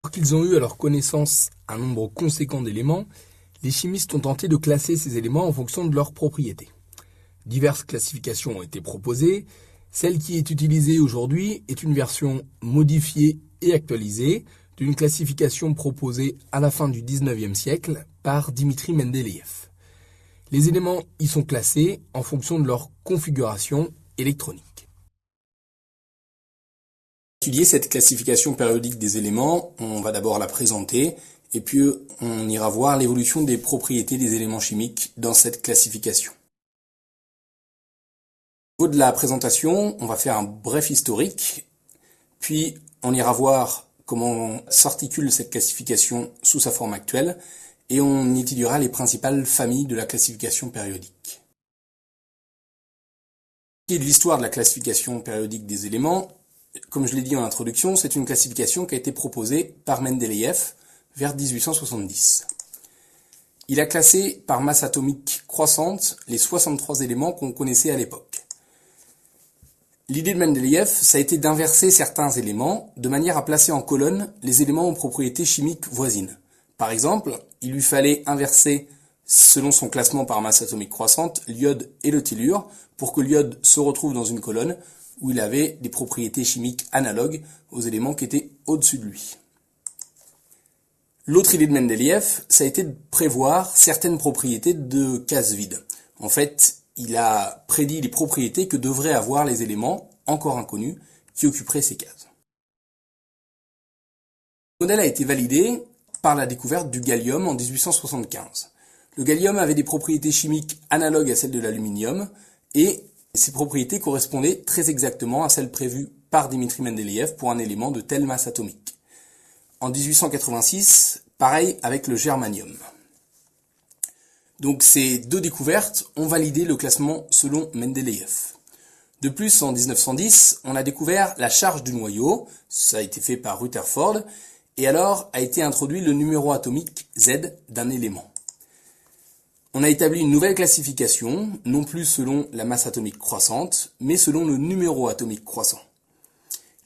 Alors qu'ils ont eu à leur connaissance un nombre conséquent d'éléments, les chimistes ont tenté de classer ces éléments en fonction de leurs propriétés. Diverses classifications ont été proposées. Celle qui est utilisée aujourd'hui est une version modifiée et actualisée d'une classification proposée à la fin du XIXe siècle par Dimitri Mendeleïev. Les éléments y sont classés en fonction de leur configuration électronique. Pour étudier cette classification périodique des éléments, on va d'abord la présenter et puis on ira voir l'évolution des propriétés des éléments chimiques dans cette classification. Au niveau de la présentation, on va faire un bref historique, puis on ira voir comment s'articule cette classification sous sa forme actuelle et on étudiera les principales familles de la classification périodique. Pour ce qui est de l'histoire de la classification périodique des éléments, comme je l'ai dit en introduction, c'est une classification qui a été proposée par Mendeleïev vers 1870. Il a classé par masse atomique croissante les 63 éléments qu'on connaissait à l'époque. L'idée de Mendeleïev, ça a été d'inverser certains éléments de manière à placer en colonne les éléments aux propriétés chimiques voisines. Par exemple, il lui fallait inverser, selon son classement par masse atomique croissante, l'iode et le tellure pour que l'iode se retrouve dans une colonne où il avait des propriétés chimiques analogues aux éléments qui étaient au-dessus de lui. L'autre idée de Mendeleïev, ça a été de prévoir certaines propriétés de cases vides. En fait, il a prédit les propriétés que devraient avoir les éléments, encore inconnus, qui occuperaient ces cases. Le modèle a été validé par la découverte du gallium en 1875. Le gallium avait des propriétés chimiques analogues à celles de l'aluminium et ces propriétés correspondaient très exactement à celles prévues par Dimitri Mendeleïev pour un élément de telle masse atomique. En 1886, pareil avec le germanium. Donc ces deux découvertes ont validé le classement selon Mendeleïev. De plus, en 1910, on a découvert la charge du noyau, ça a été fait par Rutherford, et alors a été introduit le numéro atomique Z d'un élément. On a établi une nouvelle classification, non plus selon la masse atomique croissante, mais selon le numéro atomique croissant.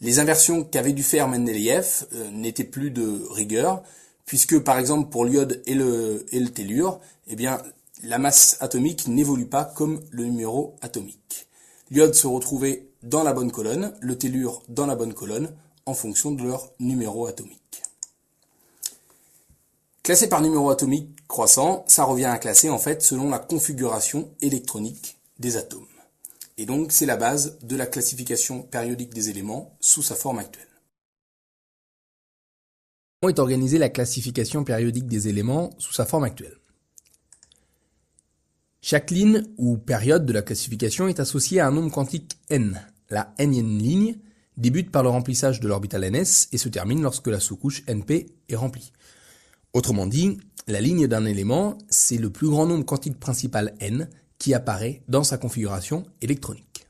Les inversions qu'avait dû faire Mendeleïev n'étaient plus de rigueur, puisque par exemple pour l'iode et le tellure, eh bien, la masse atomique n'évolue pas comme le numéro atomique. L'iode se retrouvait dans la bonne colonne, le tellure dans la bonne colonne, en fonction de leur numéro atomique. Classer par numéro atomique croissant, ça revient à classer en fait selon la configuration électronique des atomes. Et donc c'est la base de la classification périodique des éléments sous sa forme actuelle. Comment est organisée la classification périodique des éléments sous sa forme actuelle? Chaque ligne ou période de la classification est associée à un nombre quantique n. La nème ligne débute par le remplissage de l'orbital ns et se termine lorsque la sous-couche np est remplie. Autrement dit, la ligne d'un élément, c'est le plus grand nombre quantique principal n qui apparaît dans sa configuration électronique.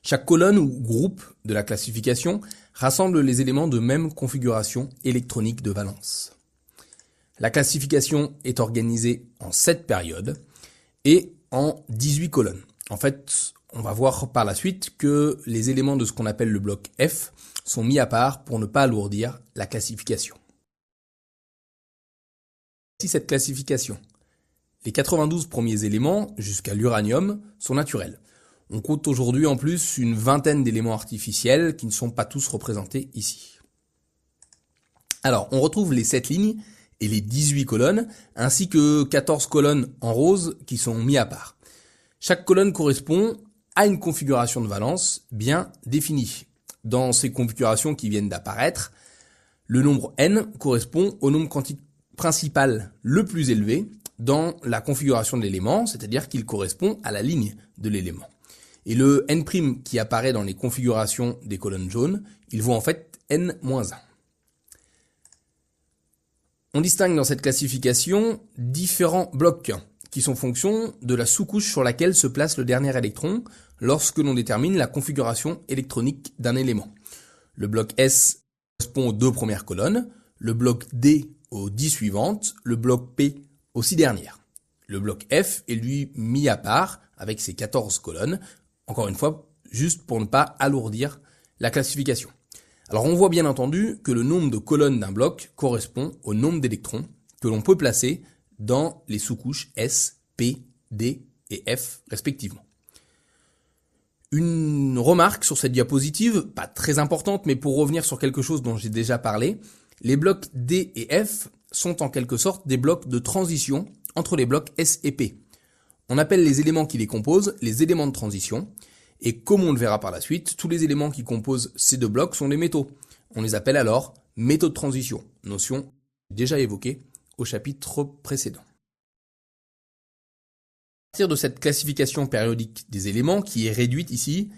Chaque colonne ou groupe de la classification rassemble les éléments de même configuration électronique de valence. La classification est organisée en 7 périodes et en 18 colonnes. En fait, on va voir par la suite que les éléments de ce qu'on appelle le bloc F sont mis à part pour ne pas alourdir la classification. Voici cette classification. Les 92 premiers éléments, jusqu'à l'uranium, sont naturels. On compte aujourd'hui en plus une vingtaine d'éléments artificiels qui ne sont pas tous représentés ici. Alors, on retrouve les 7 lignes et les 18 colonnes, ainsi que 14 colonnes en rose qui sont mis à part. Chaque colonne correspond à une configuration de valence bien définie. Dans ces configurations qui viennent d'apparaître, le nombre n correspond au nombre quantique principal le plus élevé dans la configuration de l'élément, c'est-à-dire qu'il correspond à la ligne de l'élément. Et le n' qui apparaît dans les configurations des colonnes jaunes, il vaut en fait n-1. On distingue dans cette classification différents blocs qui sont fonction de la sous-couche sur laquelle se place le dernier électron lorsque l'on détermine la configuration électronique d'un élément. Le bloc S correspond aux 2 premières colonnes, le bloc D aux 10 suivantes, le bloc P aux 6 dernières. Le bloc F est lui mis à part avec ses 14 colonnes, encore une fois, juste pour ne pas alourdir la classification. Alors on voit bien entendu que le nombre de colonnes d'un bloc correspond au nombre d'électrons que l'on peut placer dans les sous-couches S, P, D et F respectivement. Une remarque sur cette diapositive, pas très importante, mais pour revenir sur quelque chose dont j'ai déjà parlé, les blocs D et F sont en quelque sorte des blocs de transition entre les blocs S et P. On appelle les éléments qui les composent les éléments de transition, et comme on le verra par la suite, tous les éléments qui composent ces deux blocs sont des métaux. On les appelle alors métaux de transition, notion déjà évoquée au chapitre précédent. À partir de cette classification périodique des éléments qui est réduite ici,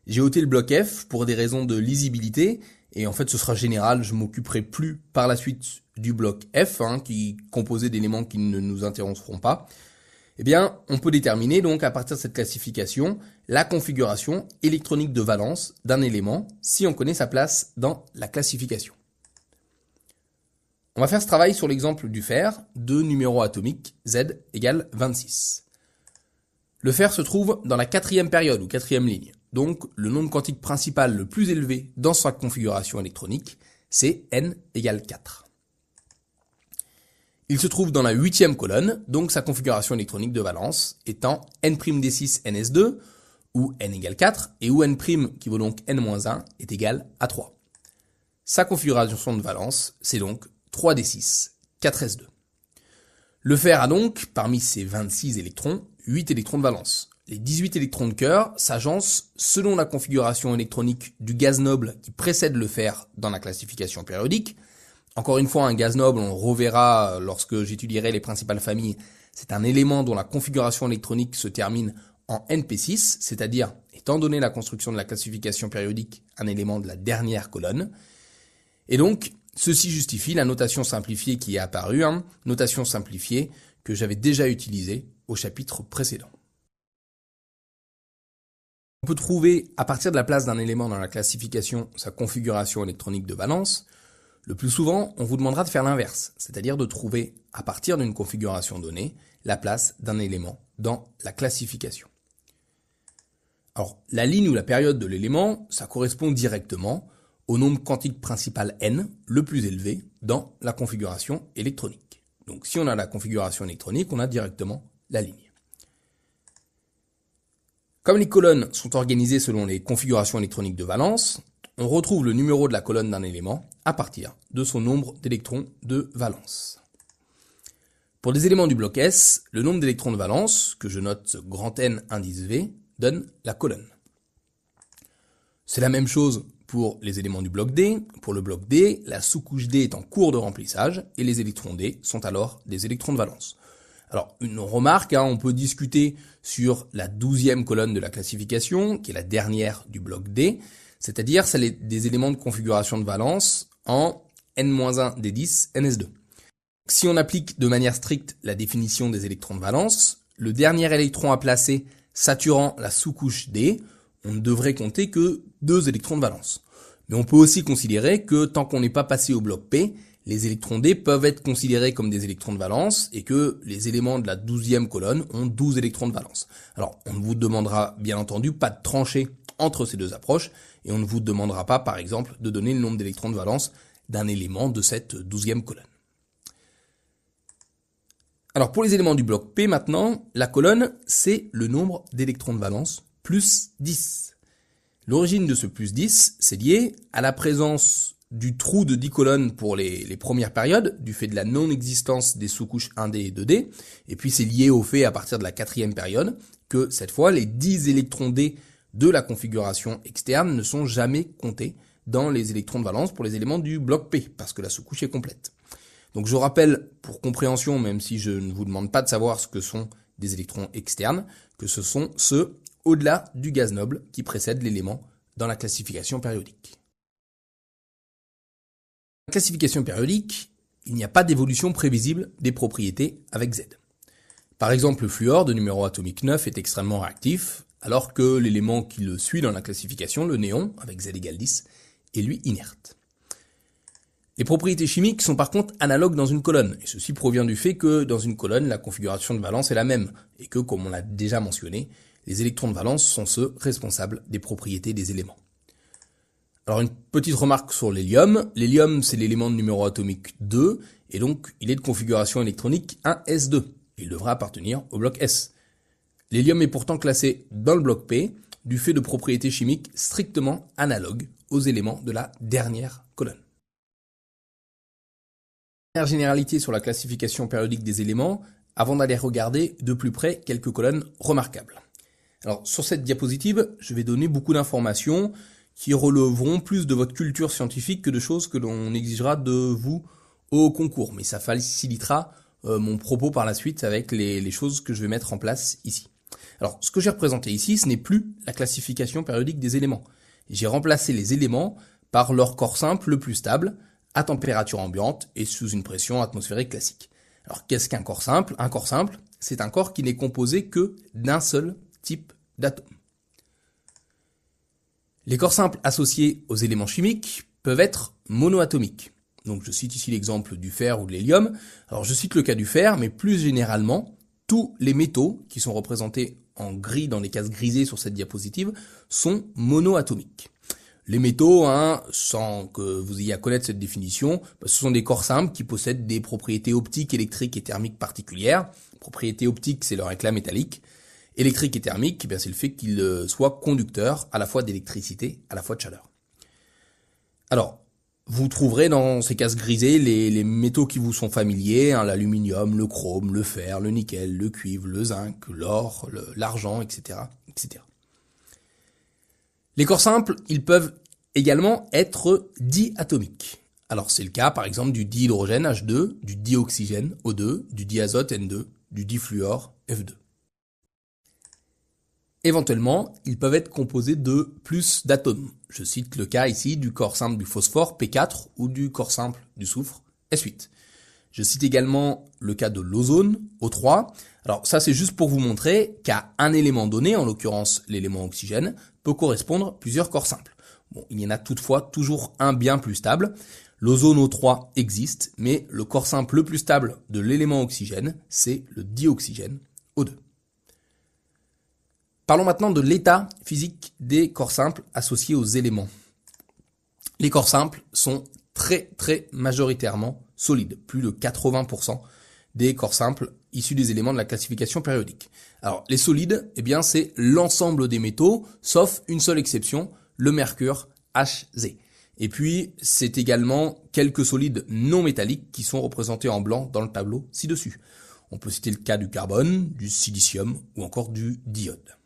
j'ai ôté le bloc F pour des raisons de lisibilité, et en fait ce sera général, je m'occuperai plus par la suite du bloc F, qui est composé d'éléments qui ne nous intéresseront pas. Eh bien, on peut déterminer donc à partir de cette classification la configuration électronique de valence d'un élément si on connaît sa place dans la classification. On va faire ce travail sur l'exemple du fer, de numéro atomique Z égale 26. Le fer se trouve dans la quatrième période ou quatrième ligne, donc le nombre quantique principal le plus élevé dans sa configuration électronique, c'est N égale 4. Il se trouve dans la huitième colonne, donc sa configuration électronique de valence étant N'D6 NS2, où N égale 4, et où N' qui vaut donc N-1 est égal à 3. Sa configuration de valence, c'est donc 3D6, 4S2. Le fer a donc, parmi ses 26 électrons, 8 électrons de valence. Les 18 électrons de cœur s'agencent selon la configuration électronique du gaz noble qui précède le fer dans la classification périodique. Encore une fois, un gaz noble, on le reverra lorsque j'étudierai les principales familles, c'est un élément dont la configuration électronique se termine en NP6, c'est-à-dire, étant donné la construction de la classification périodique, un élément de la dernière colonne. Et donc, ceci justifie la notation simplifiée qui est apparue, notation simplifiée que j'avais déjà utilisée au chapitre précédent. On peut trouver, à partir de la place d'un élément dans la classification, sa configuration électronique de valence. Le plus souvent, on vous demandera de faire l'inverse, c'est-à-dire de trouver, à partir d'une configuration donnée, la place d'un élément dans la classification. Alors, la ligne ou la période de l'élément, ça correspond directement au nombre quantique principal n, le plus élevé, dans la configuration électronique. Donc, si on a la configuration électronique, on a directement la ligne. Comme les colonnes sont organisées selon les configurations électroniques de valence, on retrouve le numéro de la colonne d'un élément à partir de son nombre d'électrons de valence. Pour des éléments du bloc S, le nombre d'électrons de valence, que je note grand N indice V, donne la colonne. C'est la même chose pour les éléments du bloc D. Pour le bloc D, la sous-couche D est en cours de remplissage et les électrons D sont alors des électrons de valence. Alors, une remarque, on peut discuter sur la 12e colonne de la classification, qui est la dernière du bloc D, c'est-à-dire celle des éléments de configuration de valence en N-1 D10 NS2. Si on applique de manière stricte la définition des électrons de valence, le dernier électron à placer saturant la sous-couche D, on ne devrait compter que 2 électrons de valence. Mais on peut aussi considérer que tant qu'on n'est pas passé au bloc P, les électrons D peuvent être considérés comme des électrons de valence et que les éléments de la 12e colonne ont 12 électrons de valence. Alors, on ne vous demandera bien entendu pas de trancher entre ces deux approches et on ne vous demandera pas, par exemple, de donner le nombre d'électrons de valence d'un élément de cette 12e colonne. Alors, pour les éléments du bloc P maintenant, la colonne, c'est le nombre d'électrons de valence plus 10. L'origine de ce plus 10, c'est lié à la présence du trou de 10 colonnes pour les premières périodes, du fait de la non-existence des sous-couches 1D et 2D, et puis c'est lié au fait, à partir de la 4e période, que cette fois, les 10 électrons D de la configuration externe ne sont jamais comptés dans les électrons de valence pour les éléments du bloc P, parce que la sous-couche est complète. Donc je rappelle, pour compréhension, même si je ne vous demande pas de savoir ce que sont des électrons externes, que ce sont ceux au-delà du gaz noble qui précède l'élément dans la classification périodique. Dans la classification périodique, il n'y a pas d'évolution prévisible des propriétés avec Z. Par exemple, le fluor de numéro atomique 9 est extrêmement réactif, alors que l'élément qui le suit dans la classification, le néon, avec Z égale 10, est lui inerte. Les propriétés chimiques sont par contre analogues dans une colonne, et ceci provient du fait que dans une colonne, la configuration de valence est la même, et que, comme on l'a déjà mentionné, les électrons de valence sont ceux responsables des propriétés des éléments. Alors une petite remarque sur l'hélium. L'hélium, c'est l'élément de numéro atomique 2, et donc il est de configuration électronique 1s2. Il devrait appartenir au bloc S. L'hélium est pourtant classé dans le bloc P, du fait de propriétés chimiques strictement analogues aux éléments de la dernière colonne. Dernière généralité sur la classification périodique des éléments, avant d'aller regarder de plus près quelques colonnes remarquables. Alors sur cette diapositive, je vais donner beaucoup d'informations qui releveront plus de votre culture scientifique que de choses que l'on exigera de vous au concours, mais ça facilitera mon propos par la suite avec les choses que je vais mettre en place ici. Alors, ce que j'ai représenté ici, ce n'est plus la classification périodique des éléments. J'ai remplacé les éléments par leur corps simple le plus stable, à température ambiante et sous une pression atmosphérique classique. Alors, qu'est-ce qu'un corps simple? Un corps simple, c'est un corps qui n'est composé que d'un seul type d'atome. Les corps simples associés aux éléments chimiques peuvent être monoatomiques. Donc, je cite ici l'exemple du fer ou de l'hélium. Alors, je cite le cas du fer, mais plus généralement, tous les métaux qui sont représentés en gris dans les cases grisées sur cette diapositive sont monoatomiques. Les métaux, sans que vous ayez à connaître cette définition, ce sont des corps simples qui possèdent des propriétés optiques, électriques et thermiques particulières. Propriétés optiques, c'est leur éclat métallique. Électrique et thermique, c'est le fait qu'ils soient conducteurs à la fois d'électricité, à la fois de chaleur. Alors, vous trouverez dans ces cases grisées les métaux qui vous sont familiers, l'aluminium, le chrome, le fer, le nickel, le cuivre, le zinc, l'or, l'argent, etc., etc. Les corps simples, ils peuvent également être diatomiques. Alors c'est le cas par exemple du dihydrogène H2, du dioxygène O2, du diazote N2, du difluor F2. Éventuellement, ils peuvent être composés de plus d'atomes. Je cite le cas ici du corps simple du phosphore P4 ou du corps simple du soufre S8. Je cite également le cas de l'ozone O3. Alors ça c'est juste pour vous montrer qu'à un élément donné, en l'occurrence l'élément oxygène, peut correspondre plusieurs corps simples. Bon, il y en a toutefois toujours un bien plus stable. L'ozone O3 existe, mais le corps simple le plus stable de l'élément oxygène, c'est le dioxygène O2. Parlons maintenant de l'état physique des corps simples associés aux éléments. Les corps simples sont très majoritairement solides. Plus de 80% des corps simples issus des éléments de la classification périodique. Alors, les solides, c'est l'ensemble des métaux, sauf une seule exception, le mercure Hz. Et puis, c'est également quelques solides non métalliques qui sont représentés en blanc dans le tableau ci-dessus. On peut citer le cas du carbone, du silicium ou encore du d'iode.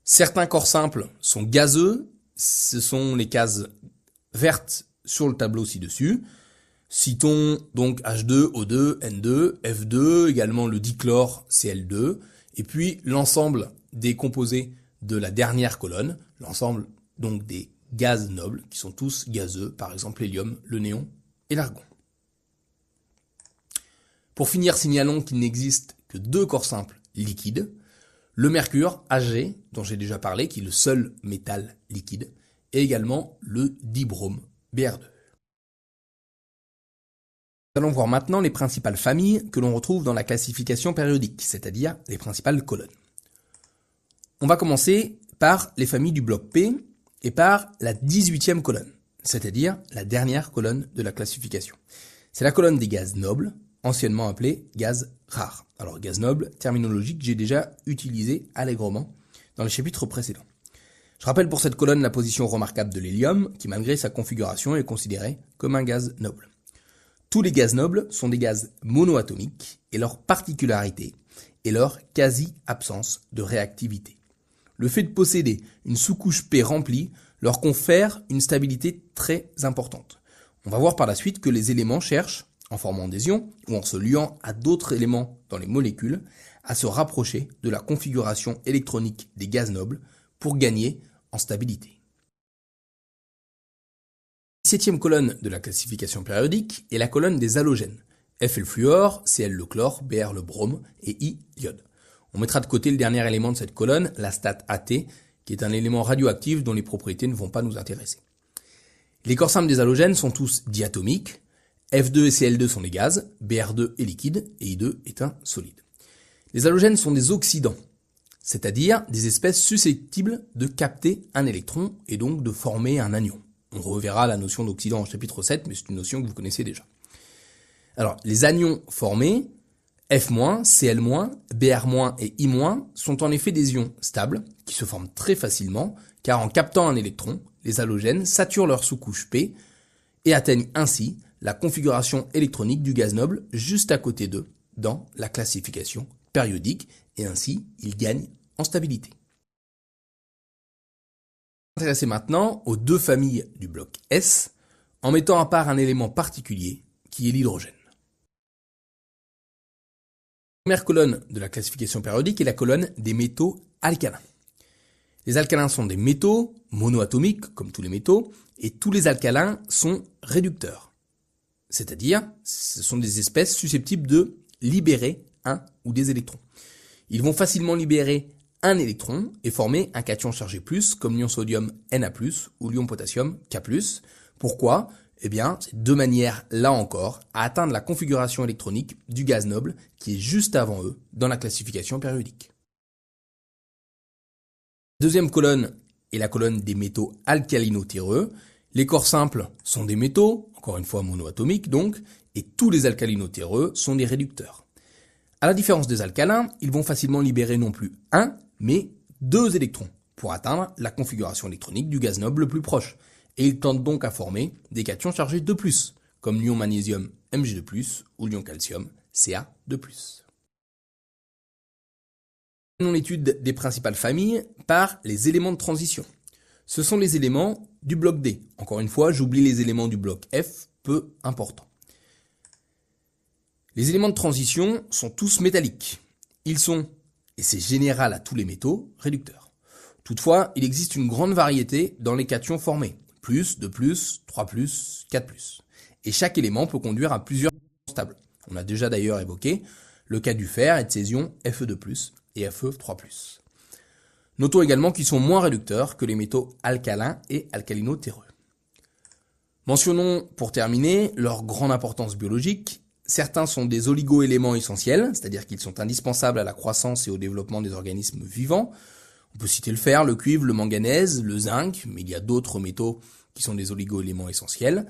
Certains corps simples sont gazeux, ce sont les cases vertes sur le tableau ci-dessus. Citons donc H2, O2, N2, F2, également le dichlore Cl2, et puis l'ensemble des composés de la dernière colonne, l'ensemble donc des gaz nobles, qui sont tous gazeux, par exemple l'hélium, le néon et l'argon. Pour finir, signalons qu'il n'existe que deux corps simples liquides, le mercure Hg, dont j'ai déjà parlé, qui est le seul métal liquide, et également le dibrome Br2. Nous allons voir maintenant les principales familles que l'on retrouve dans la classification périodique, c'est-à-dire les principales colonnes. On va commencer par les familles du bloc P et par la 18e colonne, c'est-à-dire la dernière colonne de la classification. C'est la colonne des gaz nobles, anciennement appelée gaz rares. Alors gaz noble, terminologie que j'ai déjà utilisée allègrement dans les chapitres précédents. Je rappelle pour cette colonne la position remarquable de l'hélium, qui malgré sa configuration est considéré comme un gaz noble. Tous les gaz nobles sont des gaz monoatomiques et leur particularité est leur quasi-absence de réactivité. Le fait de posséder une sous-couche P remplie leur confère une stabilité très importante. On va voir par la suite que les éléments cherchent, en formant des ions ou en se liant à d'autres éléments dans les molécules, à se rapprocher de la configuration électronique des gaz nobles pour gagner en stabilité. La 7e colonne de la classification périodique est la colonne des halogènes. F est le fluor, Cl le chlore, Br le brome et I l'iode. On mettra de côté le dernier élément de cette colonne, la stat At, qui est un élément radioactif dont les propriétés ne vont pas nous intéresser. Les corps simples des halogènes sont tous diatomiques. F2 et Cl2 sont des gaz, Br2 est liquide et I2 est un solide. Les halogènes sont des oxydants. c'est-à-dire des espèces susceptibles de capter un électron et donc de former un anion. On reverra la notion d'oxydant en chapitre 7, mais c'est une notion que vous connaissez déjà. Alors, les anions formés, F-, Cl-, Br- et I- sont en effet des ions stables qui se forment très facilement car en captant un électron, les halogènes saturent leur sous-couche P et atteignent ainsi la configuration électronique du gaz noble juste à côté d'eux dans la classification périodique et ainsi ils gagnent en stabilité. On va s'intéresser maintenant aux deux familles du bloc S en mettant à part un élément particulier qui est l'hydrogène. La première colonne de la classification périodique est la colonne des métaux alcalins. Les alcalins sont des métaux monoatomiques, comme tous les métaux, et tous les alcalins sont réducteurs. C'est-à-dire, ce sont des espèces susceptibles de libérer un ou des électrons. Ils vont facilement libérer un électron et former un cation chargé plus, comme l'ion sodium Na+, ou l'ion potassium K+. Pourquoi ? Eh bien, c'est deux manières, là encore, à atteindre la configuration électronique du gaz noble qui est juste avant eux dans la classification périodique. La deuxième colonne est la colonne des métaux alcalino-terreux. Les corps simples sont des métaux, encore une fois monoatomiques donc, et tous les alcalino-terreux sont des réducteurs. À la différence des alcalins, ils vont facilement libérer non plus un, mais deux électrons pour atteindre la configuration électronique du gaz noble le plus proche. Et ils tentent donc à former des cations chargés 2+, comme l'ion magnésium Mg2+, ou l'ion calcium Ca2+. Prenons l'étude des principales familles par les éléments de transition. Ce sont les éléments du bloc D. Encore une fois, j'oublie les éléments du bloc F, peu important. Les éléments de transition sont tous métalliques. Ils sont, et c'est général à tous les métaux, réducteurs. Toutefois, il existe une grande variété dans les cations formés. Plus, 2+, 3+, 4+. Et chaque élément peut conduire à plusieurs stables. On a déjà d'ailleurs évoqué le cas du fer et de ses ions Fe2+, et Fe3+. Notons également qu'ils sont moins réducteurs que les métaux alcalins et alcalino-terreux. Mentionnons pour terminer leur grande importance biologique. Certains sont des oligoéléments essentiels, c'est-à-dire qu'ils sont indispensables à la croissance et au développement des organismes vivants. On peut citer le fer, le cuivre, le manganèse, le zinc, mais il y a d'autres métaux qui sont des oligoéléments essentiels.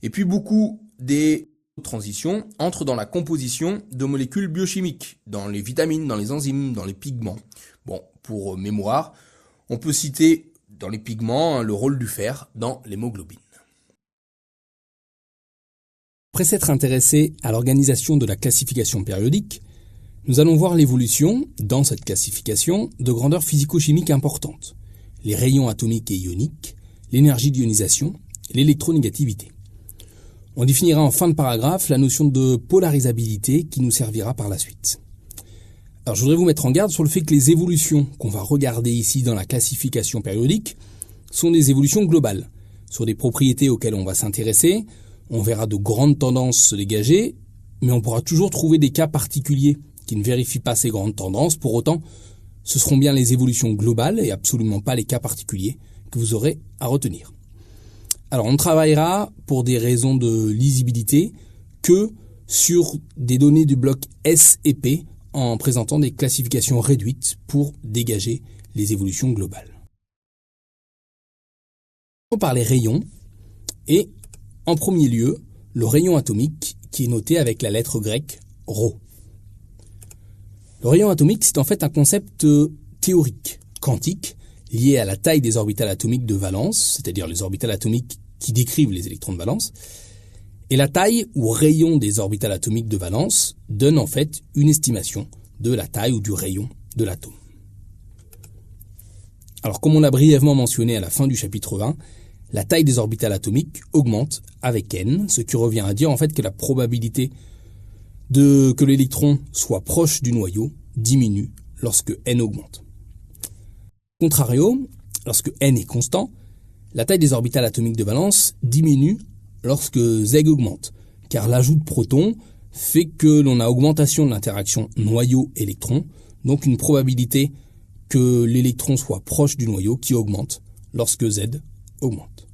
Et puis beaucoup des transitions entrent dans la composition de molécules biochimiques, dans les vitamines, dans les enzymes, dans les pigments. Bon, pour mémoire, on peut citer dans les pigments le rôle du fer dans l'hémoglobine. Après s'être intéressé à l'organisation de la classification périodique, nous allons voir l'évolution, dans cette classification, de grandeurs physico-chimiques importantes. Les rayons atomiques et ioniques, l'énergie d'ionisation, l'électronégativité. On définira en fin de paragraphe la notion de polarisabilité qui nous servira par la suite. Alors je voudrais vous mettre en garde sur le fait que les évolutions qu'on va regarder ici dans la classification périodique sont des évolutions globales. Sur des propriétés auxquelles on va s'intéresser, on verra de grandes tendances se dégager, mais on pourra toujours trouver des cas particuliers qui ne vérifient pas ces grandes tendances. Pour autant, ce seront bien les évolutions globales et absolument pas les cas particuliers que vous aurez à retenir. Alors, on ne travaillera pour des raisons de lisibilité que sur des données du bloc S et P en présentant des classifications réduites pour dégager les évolutions globales. On parle des rayons et, en premier lieu, le rayon atomique qui est noté avec la lettre grecque ρ. Le rayon atomique, c'est en fait un concept théorique, quantique, lié à la taille des orbitales atomiques de valence, c'est-à-dire les orbitales atomiques qui décrivent les électrons de valence, et la taille ou rayon des orbitales atomiques de valence donne en fait une estimation de la taille ou du rayon de l'atome. Alors comme on l'a brièvement mentionné à la fin du chapitre 1, la taille des orbitales atomiques augmente avec n, ce qui revient à dire en fait que la probabilité que l'électron soit proche du noyau diminue lorsque n augmente. Contrario, lorsque n est constant, la taille des orbitales atomiques de valence diminue lorsque z augmente, car l'ajout de protons fait que l'on a augmentation de l'interaction noyau-électron, donc une probabilité que l'électron soit proche du noyau qui augmente lorsque z augmente.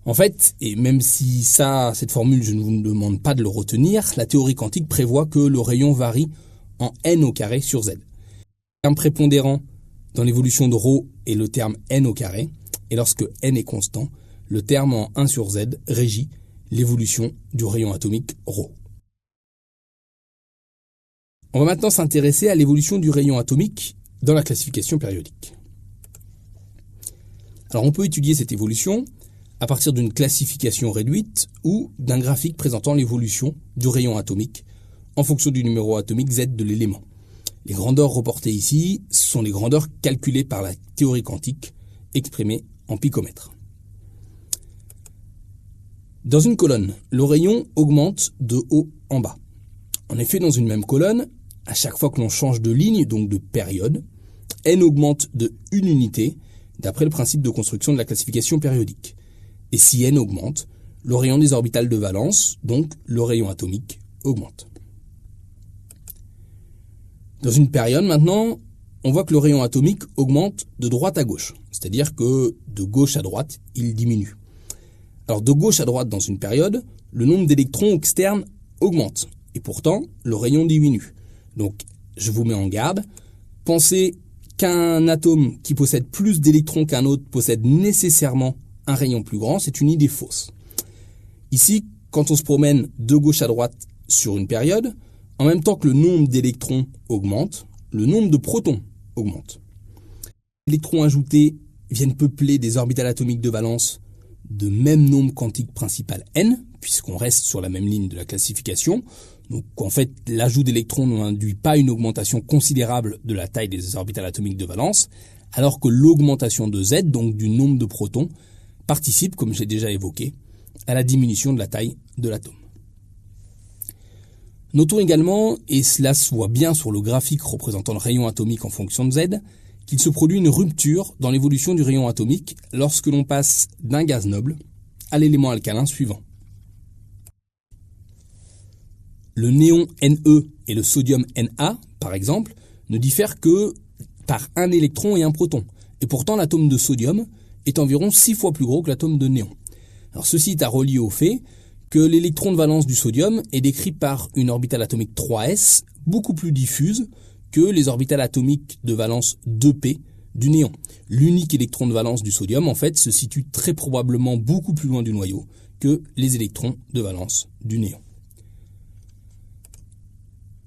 En fait, et même si cette formule, je ne vous demande pas de le retenir, la théorie quantique prévoit que le rayon varie en n au carré sur z. terme prépondérant dans l'évolution de ρ est le terme n au carré, et lorsque n est constant, le terme en 1 sur z régit l'évolution du rayon atomique ρ. On va maintenant s'intéresser à l'évolution du rayon atomique dans la classification périodique. Alors on peut étudier cette évolution à partir d'une classification réduite ou d'un graphique présentant l'évolution du rayon atomique en fonction du numéro atomique Z de l'élément. Les grandeurs reportées ici sont les grandeurs calculées par la théorie quantique, exprimées en picomètres. Dans une colonne, le rayon augmente de haut en bas. En effet, dans une même colonne, à chaque fois que l'on change de ligne, donc de période, n augmente de 1 unité d'après le principe de construction de la classification périodique. Et si n augmente, le rayon des orbitales de valence, donc le rayon atomique, augmente. Dans une période maintenant, on voit que le rayon atomique augmente de droite à gauche, c'est-à-dire que de gauche à droite, il diminue. Alors de gauche à droite dans une période, le nombre d'électrons externes augmente, et pourtant le rayon diminue. Donc je vous mets en garde, pensez qu'un atome qui possède plus d'électrons qu'un autre possède nécessairement un rayon plus grand, c'est une idée fausse. Ici, quand on se promène de gauche à droite sur une période, en même temps que le nombre d'électrons augmente, le nombre de protons augmente. Les électrons ajoutés viennent peupler des orbitales atomiques de valence de même nombre quantique principal n, puisqu'on reste sur la même ligne de la classification. Donc en fait, l'ajout d'électrons n'induit pas une augmentation considérable de la taille des orbitales atomiques de valence, alors que l'augmentation de Z, donc du nombre de protons, participe, comme j'ai déjà évoqué, à la diminution de la taille de l'atome. Notons également, et cela se voit bien sur le graphique représentant le rayon atomique en fonction de Z, qu'il se produit une rupture dans l'évolution du rayon atomique lorsque l'on passe d'un gaz noble à l'élément alcalin suivant. Le néon Ne et le sodium Na, par exemple, ne diffèrent que par un électron et un proton. Et pourtant, l'atome de sodium est environ 6 fois plus gros que l'atome de néon. Alors ceci est à relier au fait que l'électron de valence du sodium est décrit par une orbitale atomique 3s beaucoup plus diffuse que les orbitales atomiques de valence 2p du néon. L'unique électron de valence du sodium, en fait, se situe très probablement beaucoup plus loin du noyau que les électrons de valence du néon.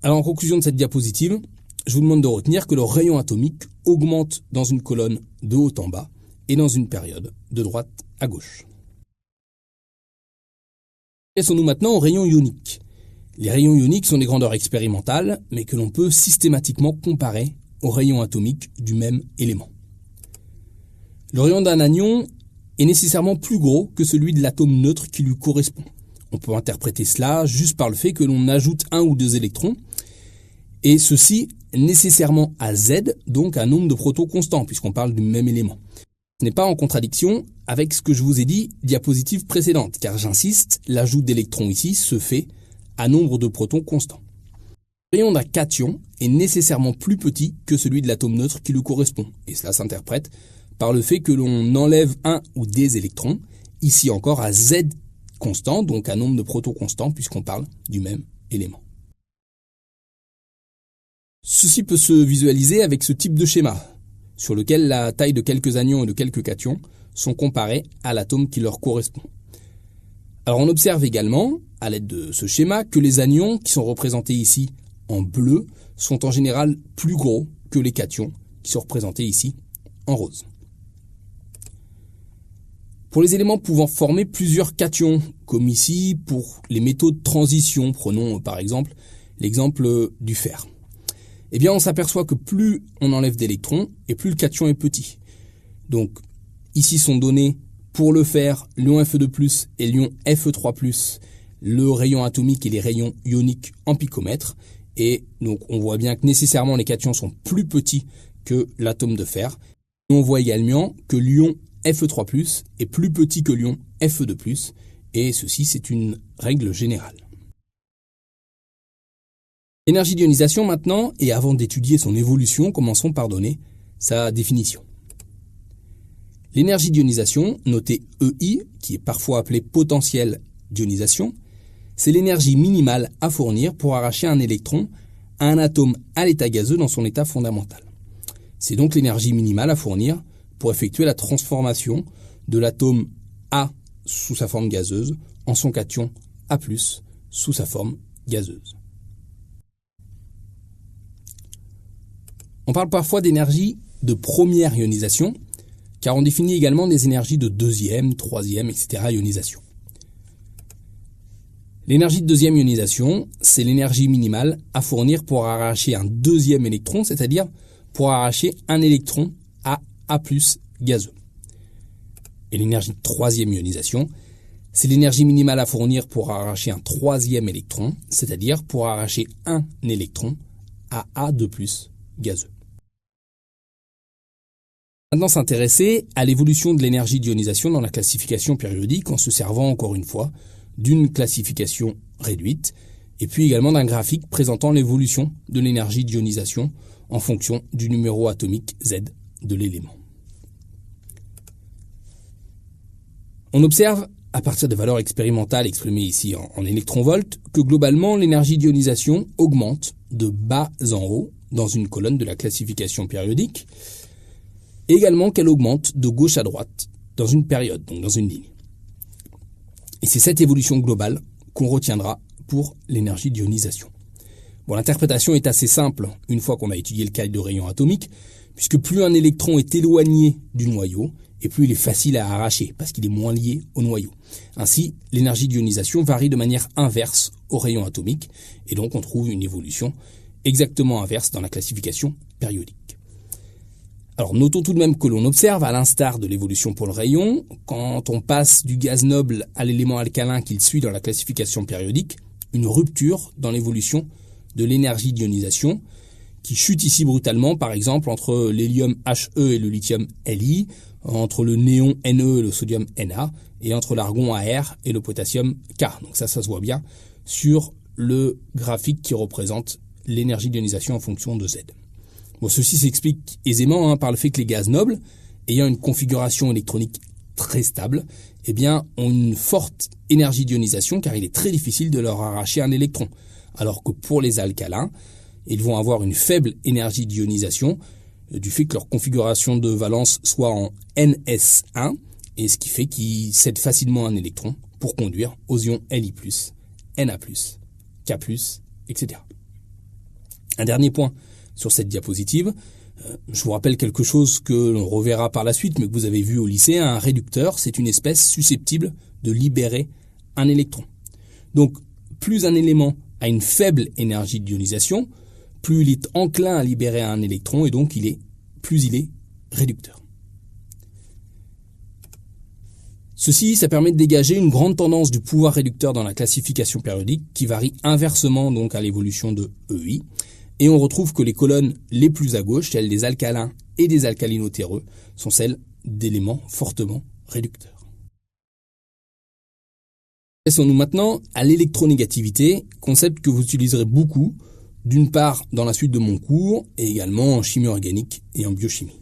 Alors en conclusion de cette diapositive, je vous demande de retenir que le rayon atomique augmente dans une colonne de haut en bas et dans une période de droite à gauche. Passons-nous maintenant aux rayons ioniques. Les rayons ioniques sont des grandeurs expérimentales, mais que l'on peut systématiquement comparer aux rayons atomiques du même élément. Le rayon d'un anion est nécessairement plus gros que celui de l'atome neutre qui lui correspond. On peut interpréter cela juste par le fait que l'on ajoute un ou deux électrons, et ceci nécessairement à Z, donc un nombre de protons constant, puisqu'on parle du même élément. Ce n'est pas en contradiction avec ce que je vous ai dit diapositive précédente, car j'insiste, l'ajout d'électrons ici se fait à nombre de protons constant. Le rayon d'un cation est nécessairement plus petit que celui de l'atome neutre qui lui correspond, et cela s'interprète par le fait que l'on enlève un ou des électrons, ici encore à Z constant, donc un nombre de protons constant, puisqu'on parle du même élément. Ceci peut se visualiser avec ce type de schéma, sur lequel la taille de quelques anions et de quelques cations sont comparées à l'atome qui leur correspond. Alors on observe également, à l'aide de ce schéma, que les anions qui sont représentés ici en bleu sont en général plus gros que les cations qui sont représentés ici en rose. Pour les éléments pouvant former plusieurs cations, comme ici pour les métaux de transition, prenons par exemple l'exemple du fer, eh bien on s'aperçoit que plus on enlève d'électrons et plus le cation est petit. Donc ici sont donnés pour le fer l'ion Fe2+, et l'ion Fe3+, le rayon atomique et les rayons ioniques en picomètres. Et donc on voit bien que nécessairement les cations sont plus petits que l'atome de fer. Et on voit également que l'ion Fe3+, est plus petit que l'ion Fe2+, et ceci c'est une règle générale. L'énergie d'ionisation maintenant, et avant d'étudier son évolution, commençons par donner sa définition. L'énergie d'ionisation, notée EI, qui est parfois appelée potentiel d'ionisation, c'est l'énergie minimale à fournir pour arracher un électron à un atome à l'état gazeux dans son état fondamental. C'est donc l'énergie minimale à fournir pour effectuer la transformation de l'atome A sous sa forme gazeuse en son cation A+, sous sa forme gazeuse. On parle parfois d'énergie de première ionisation, car on définit également des énergies de deuxième, troisième, etc. ionisation. L'énergie de deuxième ionisation, c'est l'énergie minimale à fournir pour arracher un deuxième électron, c'est-à-dire pour arracher un électron à A+ gazeux. Et l'énergie de troisième ionisation, c'est l'énergie minimale à fournir pour arracher un troisième électron, c'est-à-dire pour arracher un électron à A2+ gazeux. Maintenant s'intéresser à l'évolution de l'énergie d'ionisation dans la classification périodique en se servant encore une fois d'une classification réduite et puis également d'un graphique présentant l'évolution de l'énergie d'ionisation en fonction du numéro atomique Z de l'élément. On observe, à partir des valeurs expérimentales exprimées ici en électronvolts, que globalement l'énergie d'ionisation augmente de bas en haut dans une colonne de la classification périodique, et également qu'elle augmente de gauche à droite dans une période, donc dans une ligne. Et c'est cette évolution globale qu'on retiendra pour l'énergie d'ionisation. Bon, l'interprétation est assez simple une fois qu'on a étudié le cas de rayon atomique, puisque plus un électron est éloigné du noyau, et plus il est facile à arracher, parce qu'il est moins lié au noyau. Ainsi, l'énergie d'ionisation varie de manière inverse au rayon atomique, et donc on trouve une évolution exactement inverse dans la classification périodique. Alors notons tout de même que l'on observe, à l'instar de l'évolution pour le rayon, quand on passe du gaz noble à l'élément alcalin qu'il suit dans la classification périodique, une rupture dans l'évolution de l'énergie d'ionisation, qui chute ici brutalement, par exemple, entre l'hélium He et le lithium Li, entre le néon Ne et le sodium Na, et entre l'argon Ar et le potassium K. Donc ça se voit bien sur le graphique qui représente l'énergie d'ionisation en fonction de Z. Bon, ceci s'explique aisément par le fait que les gaz nobles, ayant une configuration électronique très stable, ont une forte énergie d'ionisation car il est très difficile de leur arracher un électron. Alors que pour les alcalins, ils vont avoir une faible énergie d'ionisation du fait que leur configuration de valence soit en NS1, et ce qui fait qu'ils cèdent facilement un électron pour conduire aux ions Li+, Na+, K+, etc. Un dernier point sur cette diapositive, je vous rappelle quelque chose que l'on reverra par la suite, mais que vous avez vu au lycée, un réducteur, c'est une espèce susceptible de libérer un électron. Donc, plus un élément a une faible énergie d'ionisation, plus il est enclin à libérer un électron, et donc plus il est réducteur. Ceci, ça permet de dégager une grande tendance du pouvoir réducteur dans la classification périodique, qui varie inversement donc à l'évolution de EI. Et on retrouve que les colonnes les plus à gauche, celles des alcalins et des alcalinotéreux, sont celles d'éléments fortement réducteurs. Passons-nous maintenant à l'électronégativité, concept que vous utiliserez beaucoup, d'une part dans la suite de mon cours, et également en chimie organique et en biochimie.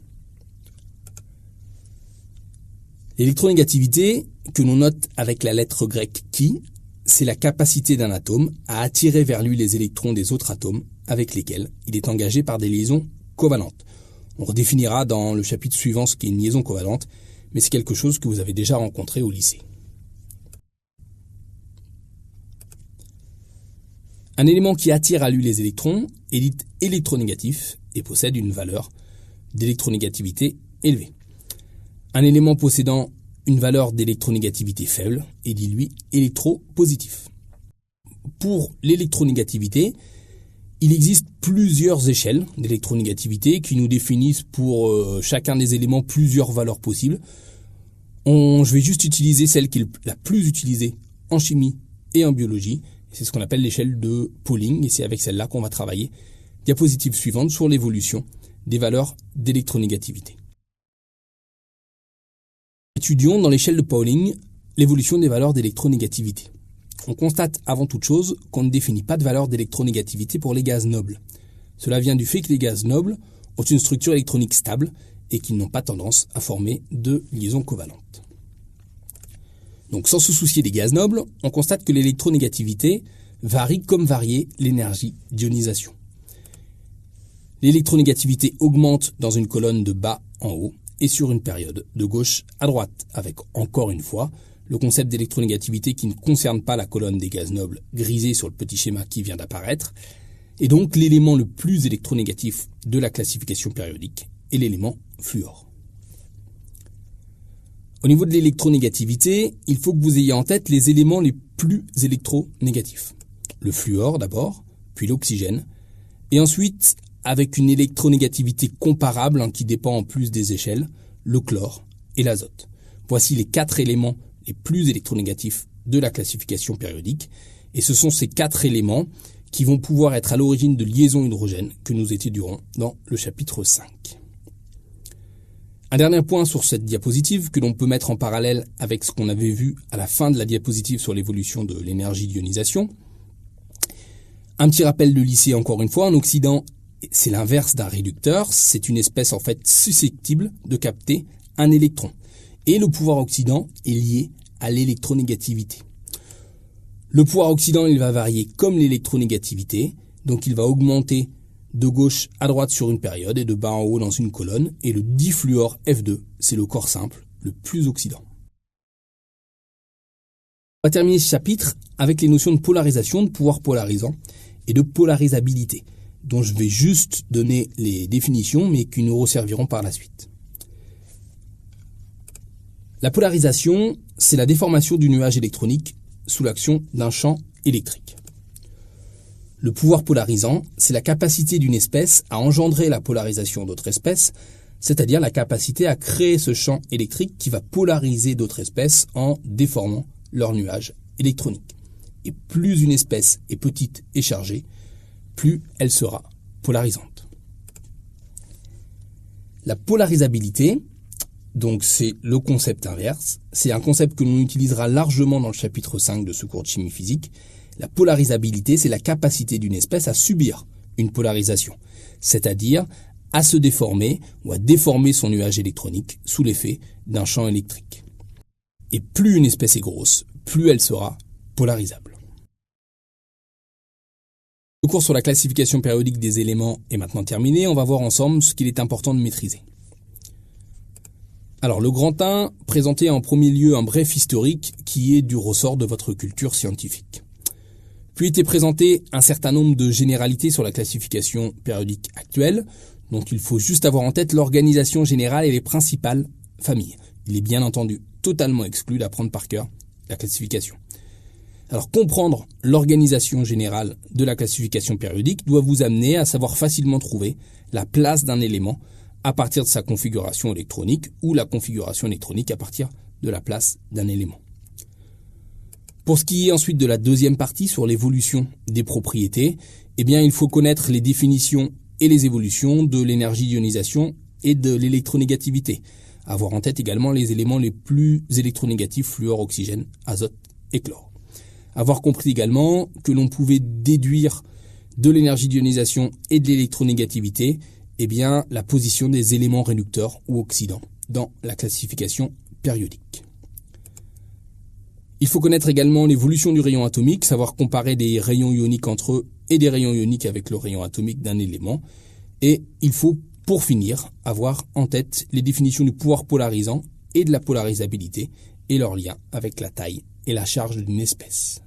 L'électronégativité, que l'on note avec la lettre grecque chi, c'est la capacité d'un atome à attirer vers lui les électrons des autres atomes avec lesquels il est engagé par des liaisons covalentes. On redéfinira dans le chapitre suivant ce qu'est une liaison covalente, mais c'est quelque chose que vous avez déjà rencontré au lycée. Un élément qui attire à lui les électrons est dit électronégatif et possède une valeur d'électronégativité élevée. Un élément possédant une valeur d'électronégativité faible est dit lui électropositif. Pour l'électronégativité, il existe plusieurs échelles d'électronégativité qui nous définissent pour chacun des éléments plusieurs valeurs possibles. Je vais juste utiliser celle qui est la plus utilisée en chimie et en biologie. C'est ce qu'on appelle l'échelle de Pauling et c'est avec celle-là qu'on va travailler. Diapositive suivante sur l'évolution des valeurs d'électronégativité. Étudions dans l'échelle de Pauling l'évolution des valeurs d'électronégativité. On constate avant toute chose qu'on ne définit pas de valeur d'électronégativité pour les gaz nobles. Cela vient du fait que les gaz nobles ont une structure électronique stable et qu'ils n'ont pas tendance à former de liaisons covalentes. Donc sans se soucier des gaz nobles, on constate que l'électronégativité varie comme variait l'énergie d'ionisation. L'électronégativité augmente dans une colonne de bas en haut et sur une période de gauche à droite, avec encore une fois le concept d'électronégativité qui ne concerne pas la colonne des gaz nobles grisée sur le petit schéma qui vient d'apparaître, et donc l'élément le plus électronégatif de la classification périodique est l'élément fluor. Au niveau de l'électronégativité, il faut que vous ayez en tête les éléments les plus électronégatifs. Le fluor d'abord, puis l'oxygène, et ensuite, avec une électronégativité comparable qui dépend en plus des échelles, le chlore et l'azote. Voici les 4 éléments les plus électronégatifs de la classification périodique, et ce sont ces 4 éléments qui vont pouvoir être à l'origine de liaisons hydrogènes que nous étudierons dans le chapitre 5. Un dernier point sur cette diapositive que l'on peut mettre en parallèle avec ce qu'on avait vu à la fin de la diapositive sur l'évolution de l'énergie d'ionisation. Un petit rappel de lycée encore une fois, un oxydant, c'est l'inverse d'un réducteur, c'est une espèce en fait susceptible de capter un électron. Et le pouvoir oxydant est lié à l'électronégativité. Le pouvoir oxydant, il va varier comme l'électronégativité, donc il va augmenter de gauche à droite sur une période et de bas en haut dans une colonne, et le difluor F2, c'est le corps simple le plus oxydant. On va terminer ce chapitre avec les notions de polarisation, de pouvoir polarisant et de polarisabilité, dont je vais juste donner les définitions, mais qui nous resserviront par la suite. La polarisation, c'est la déformation du nuage électronique sous l'action d'un champ électrique. Le pouvoir polarisant, c'est la capacité d'une espèce à engendrer la polarisation d'autres espèces, c'est-à-dire la capacité à créer ce champ électrique qui va polariser d'autres espèces en déformant leur nuage électronique. Et plus une espèce est petite et chargée, plus elle sera polarisante. La polarisabilité, donc c'est le concept inverse, c'est un concept que l'on utilisera largement dans le chapitre 5 de ce cours de chimie physique. La polarisabilité, c'est la capacité d'une espèce à subir une polarisation, c'est-à-dire à se déformer ou à déformer son nuage électronique sous l'effet d'un champ électrique. Et plus une espèce est grosse, plus elle sera polarisable. Le cours sur la classification périodique des éléments est maintenant terminé. On va voir ensemble ce qu'il est important de maîtriser. Alors, le grand 1 présentait en premier lieu un bref historique qui est du ressort de votre culture scientifique. Puis était présenté un certain nombre de généralités sur la classification périodique actuelle, dont il faut juste avoir en tête l'organisation générale et les principales familles. Il est bien entendu totalement exclu d'apprendre par cœur la classification. Alors comprendre l'organisation générale de la classification périodique doit vous amener à savoir facilement trouver la place d'un élément à partir de sa configuration électronique ou la configuration électronique à partir de la place d'un élément. Pour ce qui est ensuite de la deuxième partie sur l'évolution des propriétés, eh bien il faut connaître les définitions et les évolutions de l'énergie d'ionisation et de l'électronégativité. Avoir en tête également les éléments les plus électronégatifs, fluor, oxygène, azote et chlore. Avoir compris également que l'on pouvait déduire de l'énergie d'ionisation et de l'électronégativité eh bien, la position des éléments réducteurs ou oxydants dans la classification périodique. Il faut connaître également l'évolution du rayon atomique, savoir comparer des rayons ioniques entre eux et des rayons ioniques avec le rayon atomique d'un élément. Et il faut, pour finir, avoir en tête les définitions du pouvoir polarisant et de la polarisabilité et leur lien avec la taille et la charge d'une espèce.